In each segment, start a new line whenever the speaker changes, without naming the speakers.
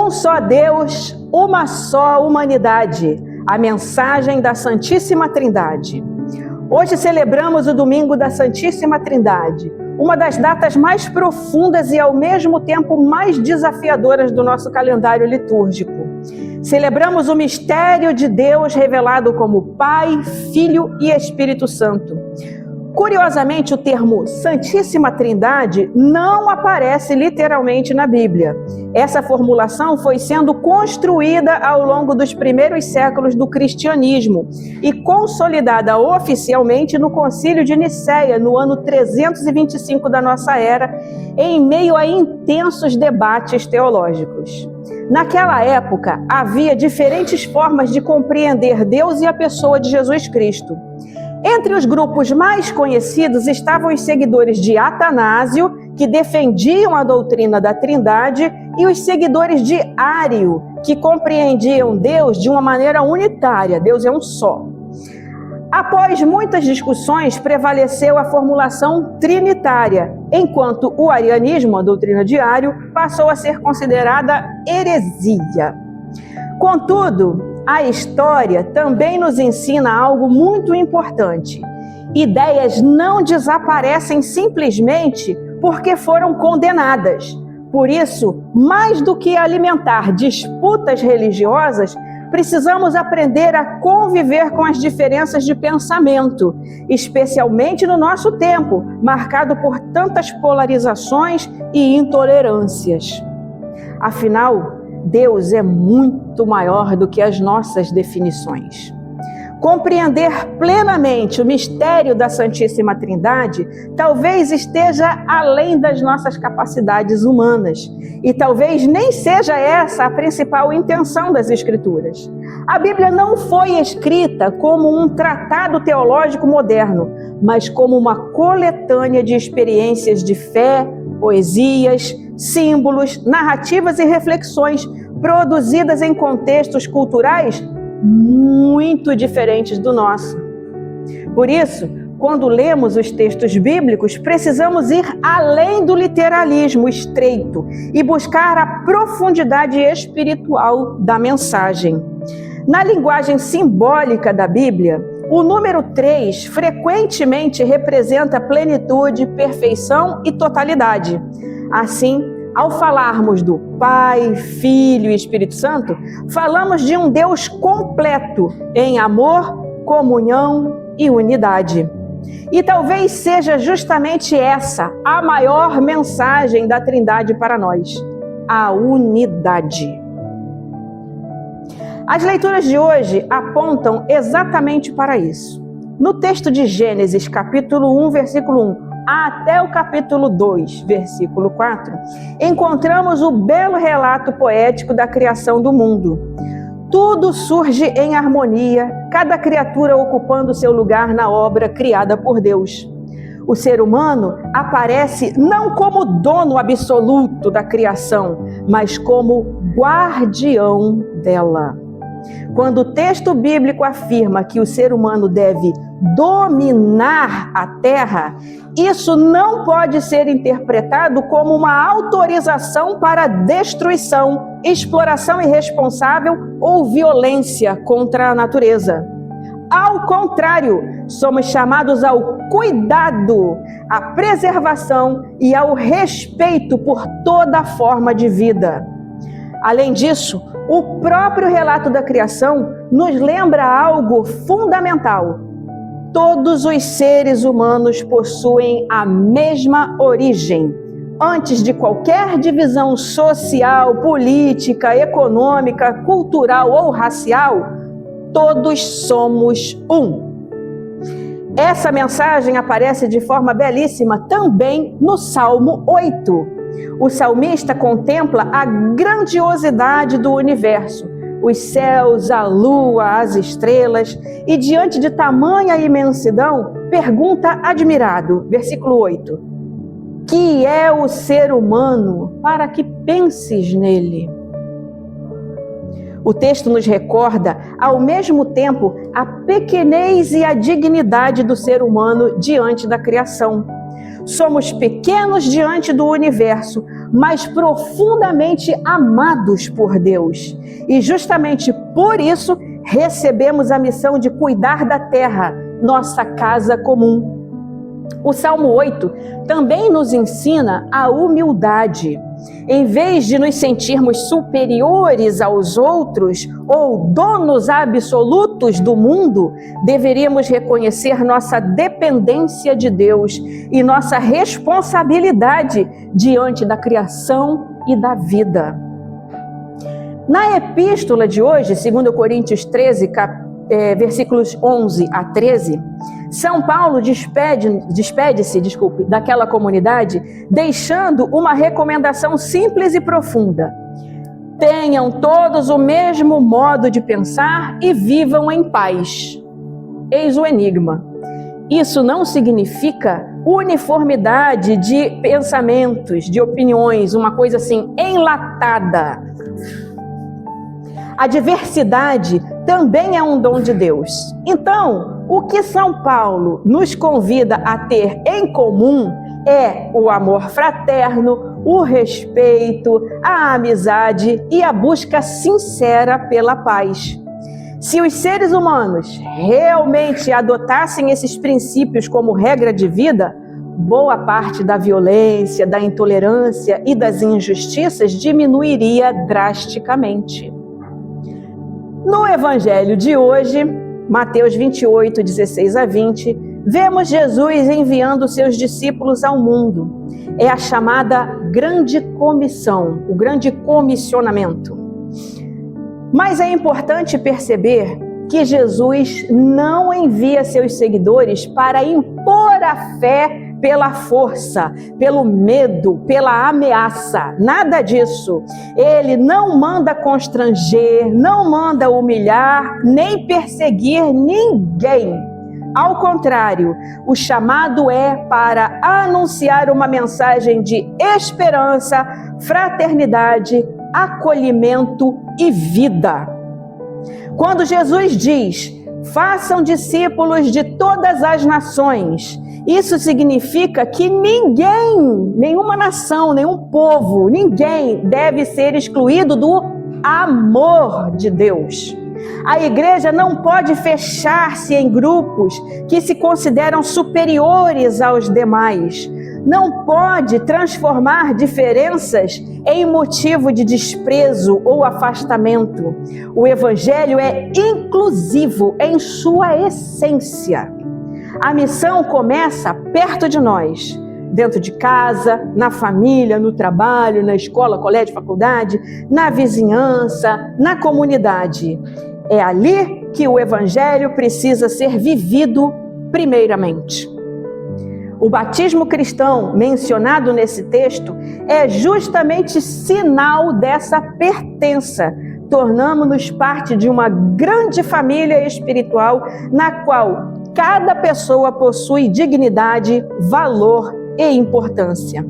Um só Deus, uma só humanidade. A mensagem da Santíssima Trindade. Hoje celebramos o Domingo da Santíssima Trindade, uma das datas mais profundas e ao mesmo tempo mais desafiadoras do nosso calendário litúrgico. Celebramos o mistério de Deus revelado como Pai, Filho e Espírito Santo. Curiosamente, o termo Santíssima Trindade não aparece literalmente na Bíblia. Essa formulação foi sendo construída ao longo dos primeiros séculos do cristianismo e consolidada oficialmente no Concílio de Nicéia, no ano 325 da nossa era, em meio a intensos debates teológicos. Naquela época, havia diferentes formas de compreender Deus e a pessoa de Jesus Cristo. Entre os grupos mais conhecidos estavam os seguidores de Atanásio, que defendiam a doutrina da Trindade, e os seguidores de Ário, que compreendiam Deus de uma maneira unitária, Deus é um só. Após muitas discussões, prevaleceu a formulação trinitária, enquanto o arianismo, a doutrina de Ário, passou a ser considerada heresia. Contudo, a história também nos ensina algo muito importante. Ideias não desaparecem simplesmente porque foram condenadas. Por isso, mais do que alimentar disputas religiosas, precisamos aprender a conviver com as diferenças de pensamento, especialmente no nosso tempo, marcado por tantas polarizações e intolerâncias. Afinal, Deus é muito maior do que as nossas definições. Compreender plenamente o mistério da Santíssima Trindade talvez esteja além das nossas capacidades humanas e talvez nem seja essa a principal intenção das Escrituras. A Bíblia não foi escrita como um tratado teológico moderno, mas como uma coletânea de experiências de fé, poesias, símbolos, narrativas e reflexões produzidas em contextos culturais muito diferentes do nosso. Por isso, quando lemos os textos bíblicos, precisamos ir além do literalismo estreito e buscar a profundidade espiritual da mensagem. Na linguagem simbólica da Bíblia, o número 3 frequentemente representa plenitude, perfeição e totalidade. Assim, ao falarmos do Pai, Filho e Espírito Santo, falamos de um Deus completo em amor, comunhão e unidade. E talvez seja justamente essa a maior mensagem da Trindade para nós: a unidade. As leituras de hoje apontam exatamente para isso. No texto de Gênesis, capítulo 1, versículo 1, até o capítulo 2, versículo 4, encontramos o belo relato poético da criação do mundo. Tudo surge em harmonia, cada criatura ocupando seu lugar na obra criada por Deus. O ser humano aparece não como dono absoluto da criação, mas como guardião dela. Quando o texto bíblico afirma que o ser humano deve dominar a terra, isso não pode ser interpretado como uma autorização para destruição, exploração irresponsável ou violência contra a natureza. Ao contrário, somos chamados ao cuidado, à preservação e ao respeito por toda forma de vida. Além disso, o próprio relato da criação nos lembra algo fundamental. Todos os seres humanos possuem a mesma origem. Antes de qualquer divisão social, política, econômica, cultural ou racial, todos somos um. Essa mensagem aparece de forma belíssima também no Salmo 8. O salmista contempla a grandiosidade do universo, os céus, a lua, as estrelas, e diante de tamanha imensidão, pergunta admirado, versículo 8, que é o ser humano para que penses nele? O texto nos recorda, ao mesmo tempo, a pequenez e a dignidade do ser humano diante da criação. Somos pequenos diante do universo, mas profundamente amados por Deus. E justamente por isso recebemos a missão de cuidar da terra, nossa casa comum. O Salmo 8 também nos ensina a humildade. Em vez de nos sentirmos superiores aos outros ou donos absolutos do mundo, deveríamos reconhecer nossa dependência de Deus e nossa responsabilidade diante da criação e da vida. Na epístola de hoje, 2 Coríntios 13, versículos 11 a 13, São Paulo despede-se daquela comunidade, deixando uma recomendação simples e profunda. Tenham todos o mesmo modo de pensar e vivam em paz. Eis o enigma. Isso não significa uniformidade de pensamentos, de opiniões, uma coisa assim enlatada. A diversidade também é um dom de Deus. Então, o que São Paulo nos convida a ter em comum é o amor fraterno, o respeito, a amizade e a busca sincera pela paz. Se os seres humanos realmente adotassem esses princípios como regra de vida, boa parte da violência, da intolerância e das injustiças diminuiria drasticamente. No Evangelho de hoje, Mateus 28, 16 a 20, vemos Jesus enviando seus discípulos ao mundo. É a chamada Grande Comissão, o Grande Comissionamento. Mas é importante perceber que Jesus não envia seus seguidores para impor a fé pela força, pelo medo, pela ameaça, nada disso. Ele não manda constranger, não manda humilhar, nem perseguir ninguém. Ao contrário, o chamado é para anunciar uma mensagem de esperança, fraternidade, acolhimento e vida. Quando Jesus diz: façam discípulos de todas as nações, isso significa que ninguém, nenhuma nação, nenhum povo, ninguém deve ser excluído do amor de Deus. A igreja não pode fechar-se em grupos que se consideram superiores aos demais. Não pode transformar diferenças em motivo de desprezo ou afastamento. O Evangelho é inclusivo em sua essência. A missão começa perto de nós, dentro de casa, na família, no trabalho, na escola, colégio, faculdade, na vizinhança, na comunidade. É ali que o Evangelho precisa ser vivido primeiramente. O batismo cristão mencionado nesse texto é justamente sinal dessa pertença. Tornamo-nos parte de uma grande família espiritual na qual cada pessoa possui dignidade, valor e importância.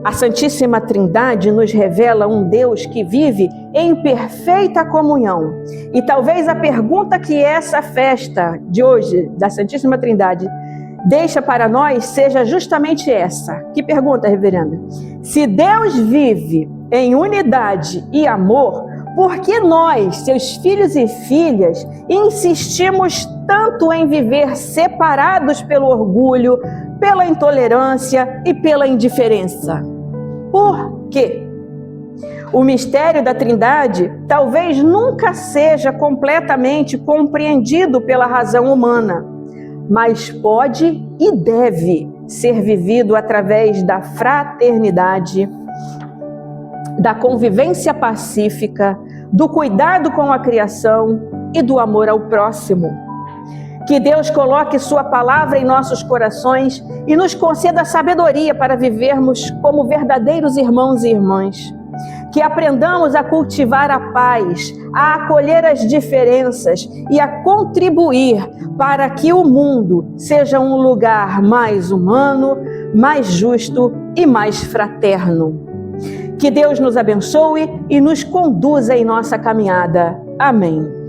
A Santíssima Trindade nos revela um Deus que vive em perfeita comunhão. E talvez a pergunta que essa festa de hoje, da Santíssima Trindade, deixa para nós seja justamente essa. Que pergunta, reverenda? Se Deus vive em unidade e amor, por que nós, seus filhos e filhas, insistimos tanto em viver separados pelo orgulho, pela intolerância e pela indiferença? Por quê? O mistério da Trindade talvez nunca seja completamente compreendido pela razão humana, mas pode e deve ser vivido através da fraternidade, da convivência pacífica, do cuidado com a criação e do amor ao próximo. Que Deus coloque sua palavra em nossos corações e nos conceda sabedoria para vivermos como verdadeiros irmãos e irmãs. Que aprendamos a cultivar a paz, a acolher as diferenças e a contribuir para que o mundo seja um lugar mais humano, mais justo e mais fraterno. Que Deus nos abençoe e nos conduza em nossa caminhada. Amém.